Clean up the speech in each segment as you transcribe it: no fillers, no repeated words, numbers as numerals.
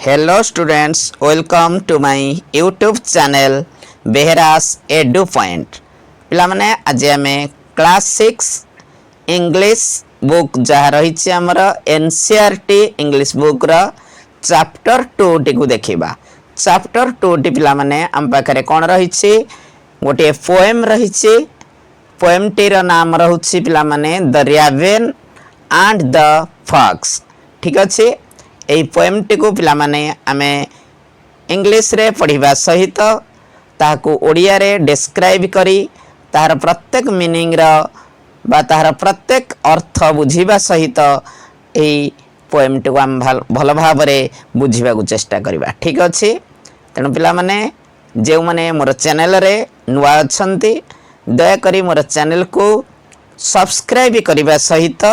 Hello students, welcome to my YouTube channel Beheras Edu Point. पिलामने आज आमे class 6 English book जहाँ रही आमर NCERT इंग्लिश बुक रा चैप्टर 2 टी को देखिबा। चैप्टर 2 टी पिलामने आम पाखरे कोन रही गोटे पोएम रही पोएम टी रा नाम रहुछि पिलामने the raven and the fox. ठीक अछि एई पोएम टी को पिला माने आमे इंग्लिश रे पढ़िबा सहित ताहाकू ओडिया रे डिस्क्राइब करी ताहार प्रत्येक मीनिंग रा बा ताहार प्रत्येक अर्थ बुझिबा सहित एई पोएम टी को आम भल भाव रे बुझिबा को चेष्टा करिबा। ठीक अछि तेनु पिला माने जे माने मोर चैनल रे नुवा अछंती दया करी मोर चैनल को सब्सक्राइब करिबा सहित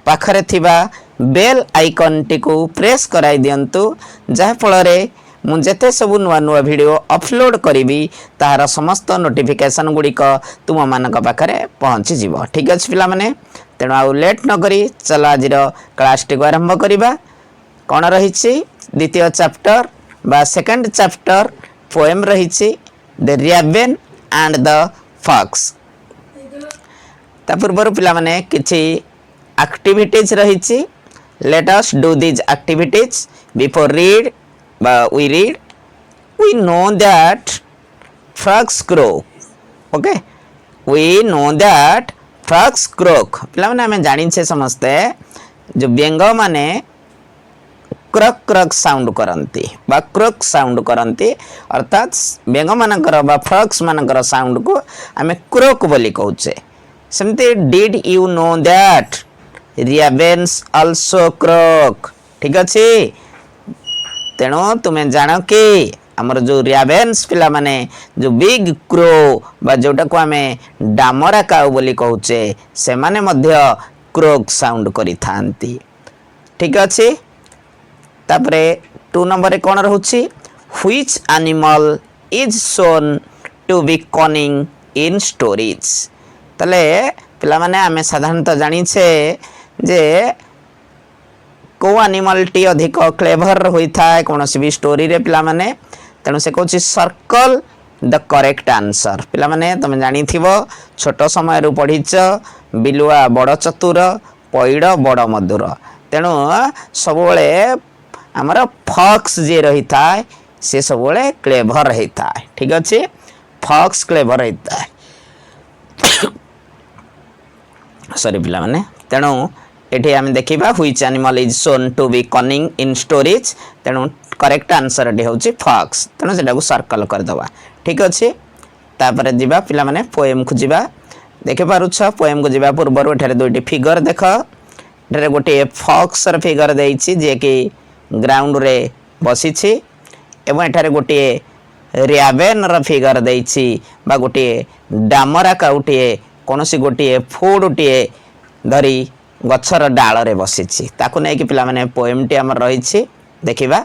पाखरे थिबा बेल आइकन टी को प्रेस कराई दियंतु जहा फल रे मु जेते सब नुआ नुआ वीडियो अपलोड करिवि तार समस्त नोटिफिकेशन गुड़िक तुम मानक पाखरे पहुँची जीव। ठीक अछि पिला माने तेणु आउ लेट न करी चल आज क्लास टी को आरंभ करिबा। कोन रहिछि द्वितीय चैप्टर बा सेकंड चैप्टर पोएम रहिछि the raven and the fox. ता पूर्व पिला माने किछि एक्टिविटीज रहिछि। Let us do these activities before we read. We know that frogs croak. Okay, we know that frogs croak. पिला माने हमें जानी छे समझते जो व्यंग माने क्रक क्रक साउंड करंती बा क्रक साउंड करंती अर्थात व्यंग मानकर बा फ्रॉग्स मानकर साउंड को हमें क्रोक बोली कहूचे। सेमते did you know that Ravens also croak। ठीक अच्छे तेणु तुम्हें जान कि आमर जो Ravens पिला माने जो बिग क्रो बा जोटा को हमें डामरा काउ बोली कहूचे से माने मध्य क्रोक साउंड करी थांती। ठीक अच्छे तापरे 2 नंबर कौन रहउछि which animal is shown to be cunning in stories. तले पिला माने हमें साधारणतः जानी छे जे को एनिमल टी अधिक क्लेवर होता है कौन सी भी स्टोरी रे पिला माने तेणु से कहूँ सर्कल द करेक्ट आंसर। पिला माने तुम जानी थिबो छोट समय रु पढ़ीच बिलुआ बड़ चतुर पैड़ बड़ मधुर तेणु सबुबले आमर फॉक्स जे रही था से सबुबले क्लेवर रहता है। ठीक अच्छे फॉक्स क्लेवर रहता है सॉरी पिला माने तेणु एठी आम देखिबा which animal is shown to be cunning in stories तेणु करेक्ट आंसर एठी होची फॉक्स तेणु सेटा को सर्कल कर दवा। ठीक अछि तापर जिबा पिला माने पोएम को जिबा देखि पारुछ पोएम को जिबा पूर्व एठारे दुईटी फिगर देख एठारे गोटे फॉक्स र फिगर देइछि जे कि ग्राउंड रे बसिछि एवं एठारे गोटे रैवेन र फिगर देइछि बा गोटे डामरा काउटिए कोनोसी गोटे फूडटिए धरी गछर डाल रे बसिछि ताकु नै कि पिला माने पोएम टी हमर रहिछि देखिबा।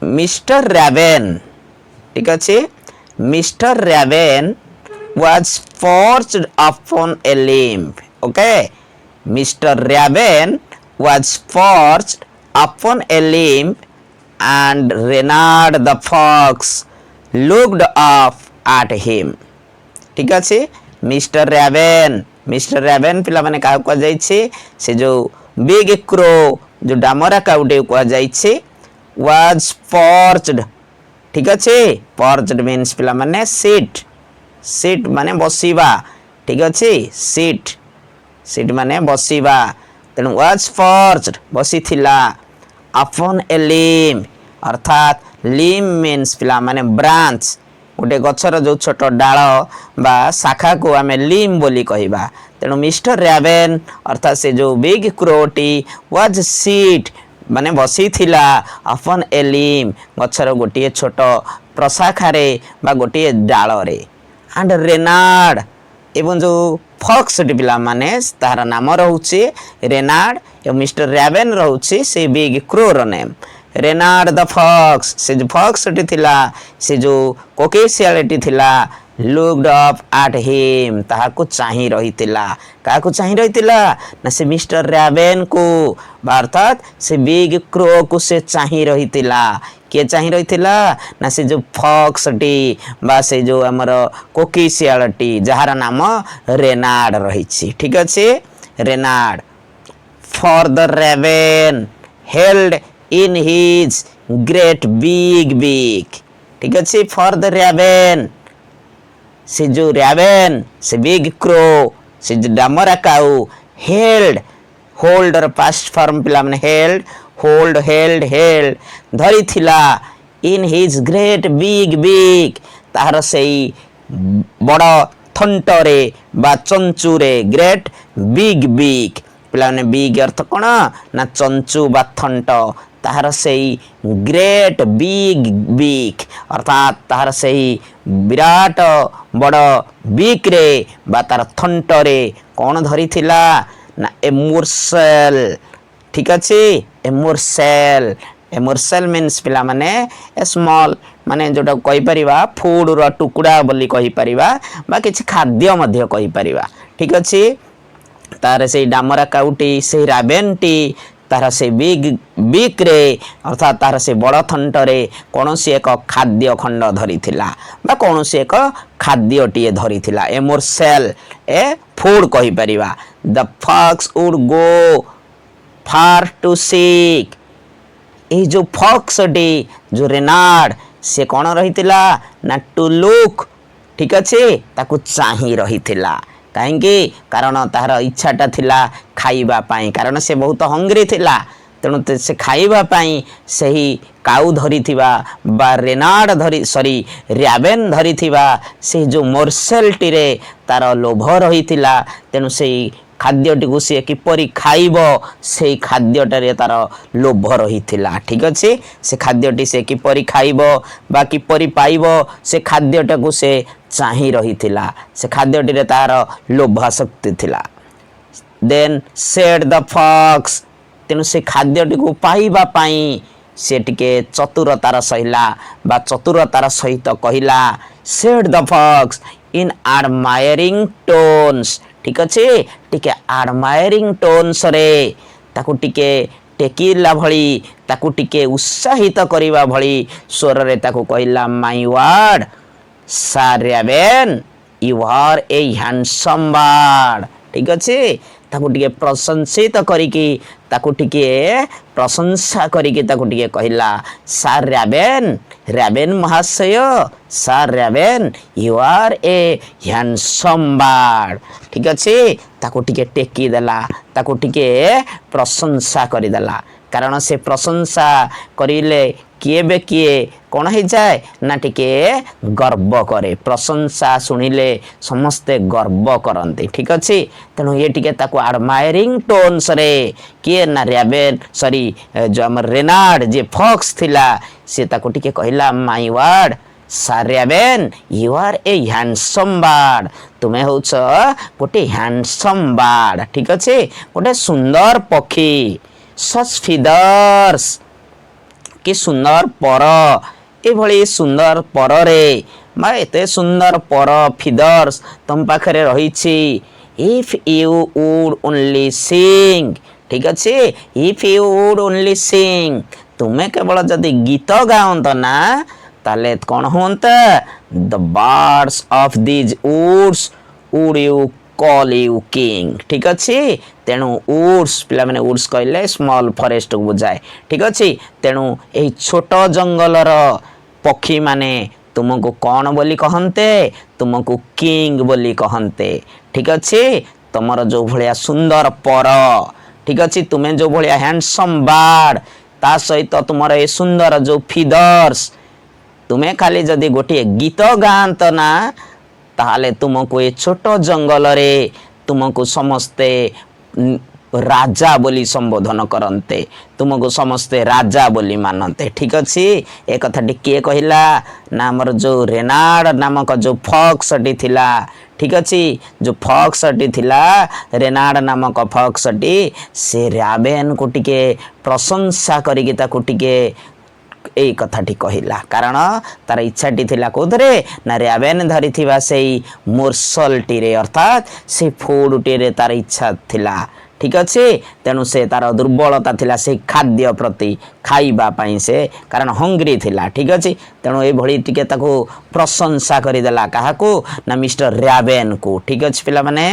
मिस्टर रैवेन ठीक अछि mister raven was perched upon a limb. Okay mister raven was perched upon a limb and Reynard the fox looked up at him. ठीक अछि मिस्टर रैवेन पिला माने का कह जाइछे से जो बिग क्रो जो डामरा काउटे कह जाइछे वाज पर्च्ड। ठीक अच्छे पर्च्ड मीन्स पिला माने सीट माने बसिबा। ठीक अच्छे सीट माने बसिबा तेणु वाज पर्च्ड बसी थिला अपॉन ए लिम्ब अर्थात लिम्ब मीन्स पिला माने ब्रांच गोटे गछर जो छोट डाल बा शाखा को आमे लिम बोली कहिबा तेणु मिस्टर रैवेन अर्थात से जो बिग क्रोटी वाज सीट माने बसी थिला अपॉन ए लिम गछर गोटे छोट प्रशाखा रे बा गोटे डाल रे एंड रेनार्ड एवं जो फॉक्स पिला माने तार नाम रहउछि रेनार्ड एवं मिस्टर रैवेन रहउछि से बिग क्रो रो नेम रेनार्ड द फॉक्स से जो फॉक्स टी थिला से जो कोकेशियालिटी थिला ଲୁକ୍ଡ ଅପ୍ ଆଟ୍ ହିମ୍ ତାହାକୁ ଚାହିଁ ରହିଥିଲା। କାହାକୁ ଚାହିଁ ରହିଥିଲା ନା ସେ ମିଷ୍ଟର ରାବେନକୁ ବା ଅର୍ଥାତ୍ ସେ ବିଗ୍ କ୍ରୋକୁ ସେ ଚାହିଁ ରହିଥିଲା। କିଏ ଚାହିଁ ରହିଥିଲା ନା ସେ ଯେଉଁ ଫକ୍ସଟି ବା ସେ ଯେଉଁ ଆମର କୋକିଶିଆଳଟି ଯାହାର ନାମ ରେନାର୍ଡ ରହିଛି। ଠିକ୍ ଅଛି Renard for the raven held in his great big beak। ठीक अच्छे for the raven से जो raven से big crow से जो डामरा काऊ held hold और past form पिला माने held धरी थिला in his great big beak तार से बड़ थंटरे बा चंचुरे great big beak पिलाने बिग अर्थ कौन ना चंचु बा थंट ताहार से ग्रेट बिग बीक अर्थात ताहार से विराट बड़ बीक रे बा तार थंट रे कौन धरी थिला ना ए मोरसेल। ठीक अच्छे ए मोरसेल मीन्स पिला माने ए स्मॉल माने जोटा कहि परिबा फूड रो टुकुड़ा बोली कहि परिबा बा किछि खाद्य मध्य कहि परिबा। ठीक अच्छे तार से डामरा काउटी से राबेनटी तार से बिग रे अर्थात तार से बड़ थंटरे कौन सी एक खाद्य खंड धरी थिला बा कौन सी एक खाद्यटी धरी थिला। ए मोरसेल ए फूड कहि परिबा। The fox would go far to seek a जो फॉक्स डी जो रेनार्ड से कौन रही थिला ना टू लुक। ठीक अच्छे ताकू चाही रही थिला कहीं कारण तार इच्छाटा थिला खाइबा पाई कारण से बहुत हंग्री थिला तेणु से खाइबा पाई सही काऊ धरी थिबा बा रेनार्ड धरी सॉरी राबेन धरी थिबा से जो मोरसेलटी रे तार लोभ रही थिला तेणु से खाद्यटी को सी किपरि खाइब से खाद्यटारे तार लोभ रही थिला। ठीक अच्छे से खाद्यटी से किपरि खाइब बा किपरि पाइब से खाद्यटा को से चाही रही थिला से खाद्यटी रे तार लोभाशक्ति थिला। देन सेड द फॉक्स तेणु से खाद्यटी को पाइबा पाई से टिके चतुरतार सहिला बा चतुरतार सहित कहिला said the fox in admiring tones. ठीक अच्छे टिके एडमायरिंग टोन्स रे ताकू टिके टेकिला भली ताकू टिके उत्साहित करिबा भली स्वर रे ताकू कहिला my word Sir Raven you are a handsome bird। ठीक अच्छे ताकू टिके प्रशंसित करिकी ताकू टिके प्रशंसा करिकी ताकू टिके कहिला Sir Raven महाशय Sir Raven you are a handsome bird। ठीक अच्छे ताकू टिके टेकी देला ताकू टिके प्रशंसा करि देला कारण से प्रशंसा करिले किए बे किए कौन हो जाए ना टिके गर्व करे प्रशंसा शुणिले समस्ते गर्व करते। ठीक अच्छे तेणु ये टिके ताकू एडमायरिंग टोन्स रे किए ना राबेन सॉरी जो आम रेनार्ड जे फॉक्स थिला से ताकू टिके कहिला my word Sir Raven you are a handsome bird तुम्हें होछ गोटे हैंडसम बर्ड। ठीक अच्छे गोटे सुंदर पक्षी सच फीदर्स कि सुंदर पर ये सुंदर पर रे मैं एते सुंदर पर फीदर्स तुम पाखरे रही if you would only sing. ठीक अच्छे if you would only sing तुम्हें केवल जदि गीत गाओत ना ताले कौन होता the birds of these woods would you call you king. ठीक अच्छे तेणु वुड्स पिला माने वुड्स कहले स्मॉल फॉरेस्ट को बुझाए। ठीक अच्छे तेणु यही छोट जंगलर पक्षी माने तुमको कौन बोली कहते तुमको किंग बोली कहते। ठीक अच्छे तुमर जो भलिया सुंदर पर ठीक अच्छे तुम्हें जो भलिया हैंडसम बर्ड ता सहित तुमर ए सुंदर जो फीदर्स तुम्हें खाली जदि गोटे गीत गात ना ताहले तुमको ये छोट जंगल रे तुमको समस्ते राजा बोली संबोधन करते तुमको समस्ते राजा बोली मानते। ठीक अच्छे एक कथाटी किए कहला ना आमर जो रेनार्ड नामक जो फॉक्सटी थिला। ठीक अच्छे जो फॉक्सटी थिला रेनार्ड नामक फॉक्सटी से राबेन को टिके प्रशंसा करिके ताकू टिके এই কথাটি কহিলা କାରଣ ତାର ଇଚ୍ଛାଟି ଥିଲା କୋଉଥିରେ ନା ରାବେନ୍ ଧରିଥିବା ସେଇ ମୋର୍ସଲଟିରେ ଅର୍ଥାତ୍ ସେ ଫୁଡଟିରେ ତାର ଇଚ୍ଛା ଥିଲା ଠିକ ଅଛି ତେଣୁ ସେ ତାର ଦୁର୍ବଳତା ଥିଲା ସେଇ ଖାଦ୍ୟ ପ୍ରତି ଖାଇବା ପାଇଁ ସେ କାରଣ ହଙ୍ଗରି ଥିଲା ଠିକ ଅଛି ତେଣୁ ଏଇଭଳି ଟିକେ ତାକୁ ପ୍ରଶଂସା କରିଦେଲା କାହାକୁ ନା ମିଷ୍ଟର ରାବେନ୍ କୁ ଠିକ ଅଛି ପିଲାମାନେ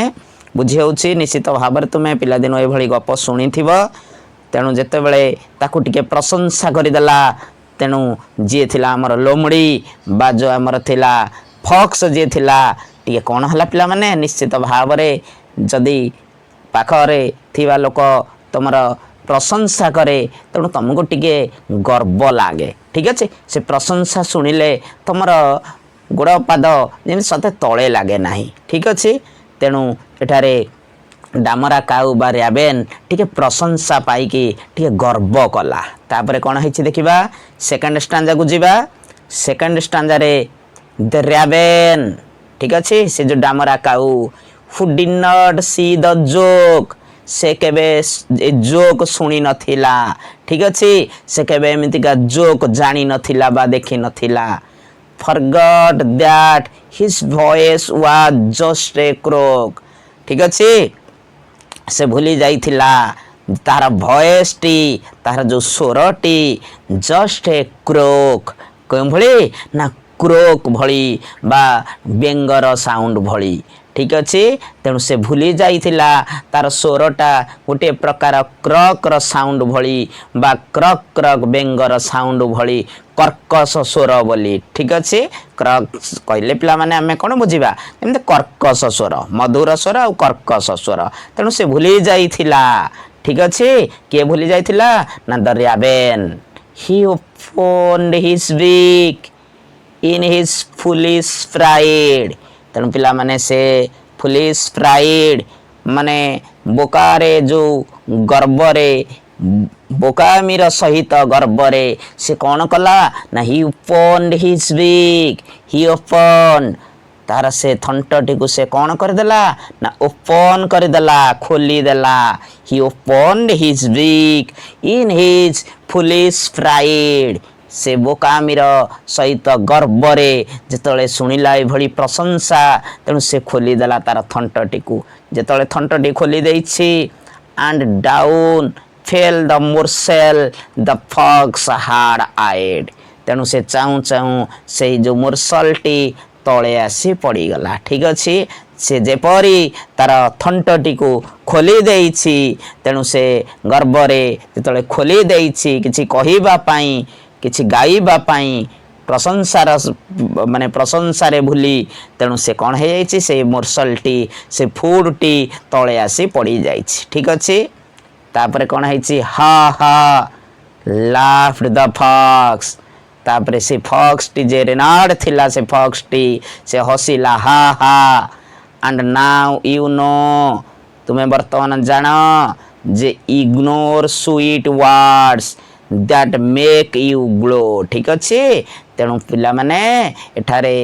ବୁଝି ହେଉଛି ନିଶ୍ଚିତ ଭାବରେ ତୁମେ ପିଲାଦିନ ଏଇଭଳି ଗପ ଶୁଣିଥିବ ତେଣୁ ଯେତେବେଳେ ତାକୁ ଟିକେ ପ୍ରଶଂସା କରିଦେଲା ତେଣୁ ଯିଏ ଥିଲା ଆମର ଲୋମଡ଼ି ବା ଯେଉଁ ଆମର ଥିଲା ଫକ୍ସ ଯିଏ ଥିଲା ଟିକେ କ'ଣ ହେଲା ପିଲାମାନେ ନିଶ୍ଚିତ ଭାବରେ ଯଦି ପାଖରେ ଥିବା ଲୋକ ତୁମର ପ୍ରଶଂସା କରେ ତେଣୁ ତୁମକୁ ଟିକେ ଗର୍ବ ଲାଗେ ଠିକ ଅଛି ସେ ପ୍ରଶଂସା ଶୁଣିଲେ ତୁମର ଗୋଡ଼ ପାଦ ଯେମିତି ସତେ ତଳେ ଲାଗେ ନାହିଁ ଠିକ ଅଛି ତେଣୁ ଏଠାରେ ଡାମରା କାଉ ବା ରାବେନ୍ ଟିକେ ପ୍ରଶଂସା ପାଇକି ଟିକେ ଗର୍ବ କଲା ତାପରେ କ'ଣ ହେଇଛି ଦେଖିବା ସେକେଣ୍ଡ ଷ୍ଟାଞ୍ଜାକୁ ଯିବା ସେକେଣ୍ଡ ଷ୍ଟାଞ୍ଜାରେ ଦ ରାବେନ୍ ଠିକ ଅଛି ସେ ଯେଉଁ ଡାମରା କାଉ who did not see the joke ସେ କେବେ ଏ ଜୋକ୍ ଶୁଣି ନଥିଲା ଠିକ ଅଛି ସେ କେବେ ଏମିତିକା ଜୋକ୍ ଜାଣିନଥିଲା ବା ଦେଖିନଥିଲା forgot that his voice was just a croak ଠିକ ଅଛି ସେ ଭୁଲି ଯାଇଥିଲା ତାର ଭଏସଟି ତାର ଯେଉଁ ସ୍ୱରଟି ଜଷ୍ଟ ଏ କ୍ରୋକ୍ କେଉଁ ଭଳି ନା କ୍ରୋକ୍ ଭଳି ବା ବେଙ୍ଗର ସାଉଣ୍ଡ ଭଳି ଠିକ ଅଛି ତେଣୁ ସେ ଭୁଲି ଯାଇଥିଲା ତାର ସ୍ୱରଟା ଗୋଟିଏ ପ୍ରକାର କ୍ରକ୍ର ସାଉଣ୍ଡ ଭଳି ବା କ୍ରକ୍ କ୍ରକ୍ ବେଙ୍ଗର ସାଉଣ୍ଡ ଭଳି କର୍କଶ ସ୍ୱର ବୋଲି ଠିକ ଅଛି କ୍ରକ୍ କହିଲେ ପିଲାମାନେ ଆମେ କ'ଣ ବୁଝିବା ଏମିତି କର୍କଶ ସ୍ୱର ମଧୁର ସ୍ୱର ଆଉ କର୍କଶ ସ୍ୱର ତେଣୁ ସେ ଭୁଲି ଯାଇଥିଲା ଠିକ ଅଛି କିଏ ଭୁଲି ଯାଇଥିଲା ନା ଦ ରାବେନ୍ ହି ଓପନ୍ଡ ହିଜ୍ ବିକ୍ ଇନ୍ ହିଜ୍ ଫୁଲିଶ୍ ପ୍ରାଇଡ୍ ତେଣୁ ପିଲାମାନେ ସେ ଫୁଲିଶ୍ ପ୍ରାଇଡ୍ ମାନେ ବୋକାରେ ଯେଉଁ ଗର୍ବରେ ବୋକାମିର ସହିତ ଗର୍ବରେ ସେ କ'ଣ କଲା ନା ହି ଓପନ୍ଡ ହିଜ୍ ବିକ୍ ହି ଓପନ୍ ତାର ସେ ଥଣ୍ଟଟିକୁ ସେ କ'ଣ କରିଦେଲା ନା ଓପନ୍ କରିଦେଲା ଖୋଲିଦେଲା ହି ଓପନ୍ଡ ହିଜ୍ ବିକ୍ ଇନ୍ ହିଜ୍ ଫୁଲିଶ୍ ପ୍ରାଇଡ୍ ସେ ବୋକାମିର ସହିତ ଗର୍ବରେ ଯେତେବେଳେ ଶୁଣିଲା ଏଭଳି ପ୍ରଶଂସା ତେଣୁ ସେ ଖୋଲିଦେଲା ତାର ଥଣ୍ଟଟିକୁ ଯେତେବେଳେ ଥଣ୍ଟଟି ଖୋଲି ଦେଇଛି and down fell the morsel the fox had eyed ତେଣୁ ସେ ଚାହୁଁ ଚାହୁଁ ସେଇ ଯେଉଁ ମୋର୍ସଲଟି ତଳେ ଆସି ପଡ଼ିଗଲା ଠିକ ଅଛି ସେ ଯେପରି ତାର ଥଣ୍ଟଟିକୁ ଖୋଲି ଦେଇଛି ତେଣୁ ସେ ଗର୍ବରେ ଯେତେବେଳେ ଖୋଲି ଦେଇଛି କିଛି କହିବା ପାଇଁ କିଛି ଗାଇବା ପାଇଁ ପ୍ରଶଂସାର ମାନେ ପ୍ରଶଂସାରେ ଭୁଲି ତେଣୁ ସେ କ'ଣ ହେଇଯାଇଛି ସେ ମୋର୍ସଲଟି ସେ ଫୁଡଟି ତଳେ ଆସି ପଡ଼ିଯାଇଛି ଠିକ ଅଛି ତାପରେ କ'ଣ ହେଇଛି ହା ହା ଲାଫ୍ଡ ଦ ଫକ୍ସ ତାପରେ ସେ ଫକ୍ସଟି ଯେ ରେନାର୍ଡ ଥିଲା ସେ ଫକ୍ସଟି ସେ ହସିଲା ହା ହା ଆଣ୍ଡ ନାଉ ୟୁ ନୋ ତୁମେ ବର୍ତ୍ତମାନ ଜାଣ ଯେ ignore sweet words that make you glow ଠିକ ଅଛି ତେଣୁ ପିଲାମାନେ ଏଠାରେ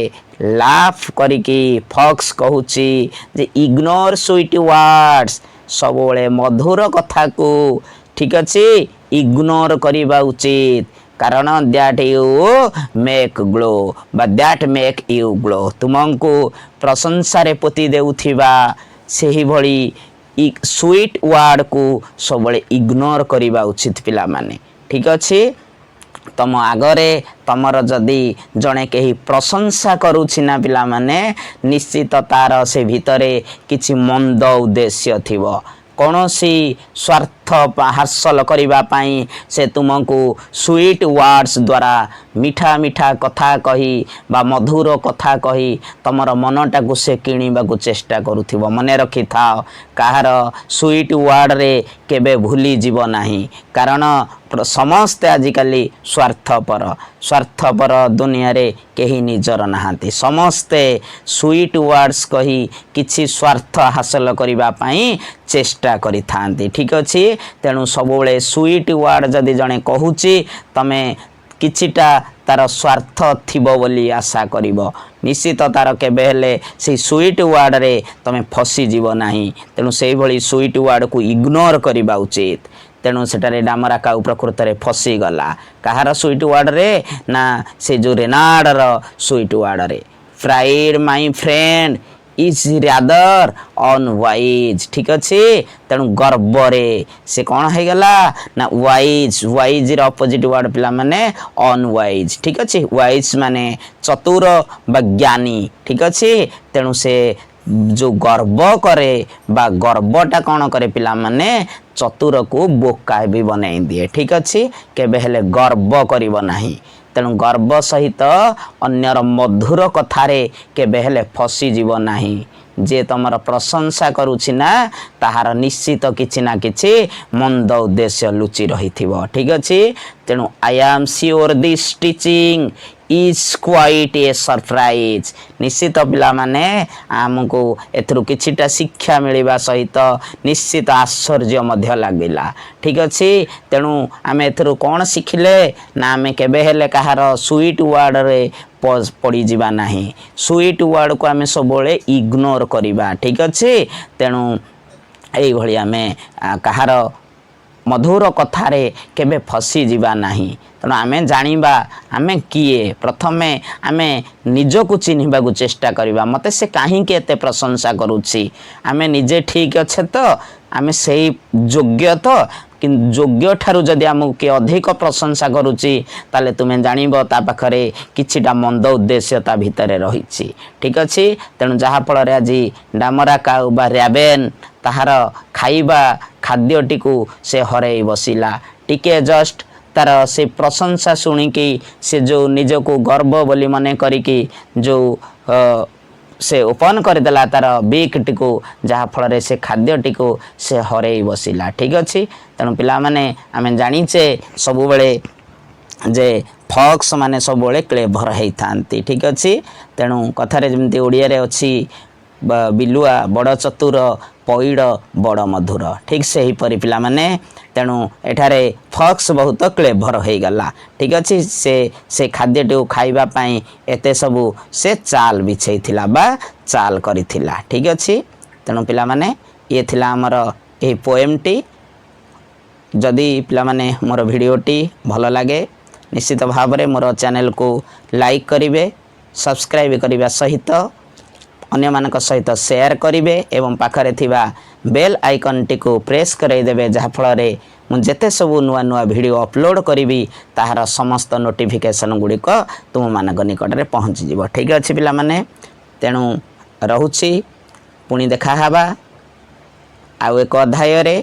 ଲାଫ୍ କରିକି ଫକ୍ସ କହୁଛି ଯେ ଇଗ୍ନୋର ସୁଇଟ୍ ୱାର୍ଡସ୍ ସବୁବେଳେ ମଧୁର କଥାକୁ ଠିକ ଅଛି ଇଗ୍ନୋର କରିବା ଉଚିତ କାରଣ ଦ୍ୟାଟ୍ ୟୁ ମେକ୍ ଗ୍ଲୋ ବା ଦ୍ୟାଟ୍ ମେକ୍ ୟୁ ଗ୍ଲୋ ତୁମକୁ ପ୍ରଶଂସାରେ ପୋତି ଦେଉଥିବା ସେହିଭଳି ସୁଇଟ୍ ୱାର୍ଡକୁ ସବୁବେଳେ ଇଗ୍ନୋର କରିବା ଉଚିତ ପିଲାମାନେ ଠିକ ଅଛି ତମ ଆଗରେ ତମର ଯଦି ଜଣେ କେହି ପ୍ରଶଂସା କରୁଛି ନା ପିଲାମାନେ ନିଶ୍ଚିତ ତାର ସେ ଭିତରେ କିଛି ମନ୍ଦ ଉଦ୍ଦେଶ୍ୟ ଥିବ କୌଣସି ସ୍ୱାର୍ଥ ହାସଲ କରିବା ପାଇଁ ସେ ତୁମକୁ ସୁଇଟ୍ ୱାର୍ଡସ୍ ଦ୍ୱାରା ମିଠା ମିଠା କଥା କହି ବା ମଧୁର କଥା କହି ତମର ମନଟାକୁ ସେ କିଣିବାକୁ ଚେଷ୍ଟା କରୁଥିବ ମନେ ରଖିଥାଅ କାହାର ସୁଇଟ୍ ୱାର୍ଡରେ କେବେ ଭୁଲିଯିବ ନାହିଁ କାରଣ ସମସ୍ତେ ଆଜିକାଲି ସ୍ୱାର୍ଥପର ଦୁନିଆରେ କେହି ନିଜର ନାହାନ୍ତି ସମସ୍ତେ ସୁଇଟ୍ ୱାର୍ଡସ୍ କହି କିଛି ସ୍ୱାର୍ଥ ହାସଲ କରିବା ପାଇଁ ଚେଷ୍ଟା କରିଥାନ୍ତି ଠିକ ଅଛି ତେଣୁ ସବୁବେଳେ ସୁଇଟ୍ ୱାର୍ଡ ଯଦି ଜଣେ କହୁଛି ତମେ କିଛିଟା ତାର ସ୍ୱାର୍ଥ ଥିବ ବୋଲି ଆଶା କରିବ ନିଶ୍ଚିତ ତାର କେବେ ହେଲେ ସେଇ ସୁଇଟ୍ ୱାର୍ଡରେ ତମେ ଫସିଯିବ ନାହିଁ ତେଣୁ ସେଇଭଳି ସୁଇଟ୍ ୱାର୍ଡକୁ ଇଗ୍ନୋର କରିବା ଉଚିତ तेणु सेटारे डामरा काऊ प्रकृत रे फसी गला कहार स्वीट वर्ड रे ना से जो रेनार्डर स्वीट वर्ड रे fried my friend is rather unwise ठीक अच्छे तेणु गर्व रे से कौन है गला ना वाइज वाइज रे अपोजिट वर्ड पिला माने अनवाइज ठीक अच्छे वाइज माने चतुर बा ज्ञानी ठीक अच्छे तेणु से जो गर्व करे बा गर्वटा कौन करे पिला माने चतुर को बोका भी बनाई दिए ठीक अच्छे केबे हेले गर्व करिवो नाही तेणु गर्व सहित अन्यर मधुर कथारे केबे हेले फसी जीव नाही जे तुमर प्रशंसा करुछि ना ताहार निश्चित किछि ना किछि मंद उद्देश्य लुचि रहिथिबो ठीक अछि तेणु I am sure this teaching is quite a surprise निश्चित पिला माने आमको एथरु किछिटा शिक्षा मिलिबा सहित निश्चित आश्चर्य मध्य लागिला ठीक अछि तेणु आमे एथरु कोन शिखिले ना आमे केबे हेले कहार स्वीट वर्ड रे पड़ी जीवा नाही स्वीट वर्ड को आमे सबोले इग्नोर करिबा ठीक अछि तेणु एई भଳି आमे कहार मधुर कथारे केबे फसी जीवा नाही तेणु आमे जानिबा आमे किए प्रथमे आमे निजको चिन्हिबा को चेष्टा करिबा मते से काहे के एते प्रशंसा करूछि आमे निजे ठीक अच्छे तो आमे सही योग्य तो कि योग्य ठारू जदि आमको किए अधिक प्रशंसा करुछि ताले तुमे जानिबो ता पाखरे किछिटा मंद उद्देश्य ता भितरे रहिछि ठीक अछि तेणु जहा फल रे आज डामरा काऊ बा रैबेन ताहार खाइबा खाद्यटी को से हरै बसिला टिके जस्ट तार से प्रशंसा शुणिकी से जो निज को गर्व बोली मने करिकी जो से ओपन करदेला तार बीकटी को जहा फल से खाद्यटी को से हरै बसिला ठीक अच्छे तेणु पिला माने आमे जानिचे सबु बेले जे फॉक्स माने सब बेले क्लेभर होइथांती ठीक अच्छे तेणु कथारे जेमती ओडिया रे अछि बिलुआ बड़ चतुर पैड़ बड़ मधुर ठीक से ही परि पिला माने तेणु एठारे फॉक्स बहुत क्लेभर हो गला ठीक अच्छे से खाद्यटी खाइबा पाई एते सबू से चाल बिछेइथिला बा चाल करिथिला ठीक अच्छे तेणु पिला माने ये थिला हमर ए पोएमटी जदि पिला माने मोर भिडियोटी भल लागे निश्चित भाव में मोर चैनल को लाइक करिवे सब्सक्राइब करबा सहित अन्य मानक सहित शेयर करिवे एवं पाखरे थिबा बेल आइकन टी को प्रेस कराई देबे जहा फल रे मु जेते सब नुआ नुआ वीडियो अपलोड करी ताहार समस्त नोटिफिकेशन गुड़िक तुम मानक निकट में पहुँची जीव ठीक अच्छे पिला माने तेणु रहुछि पुणी देखा हवा आउ एक अध्याय रे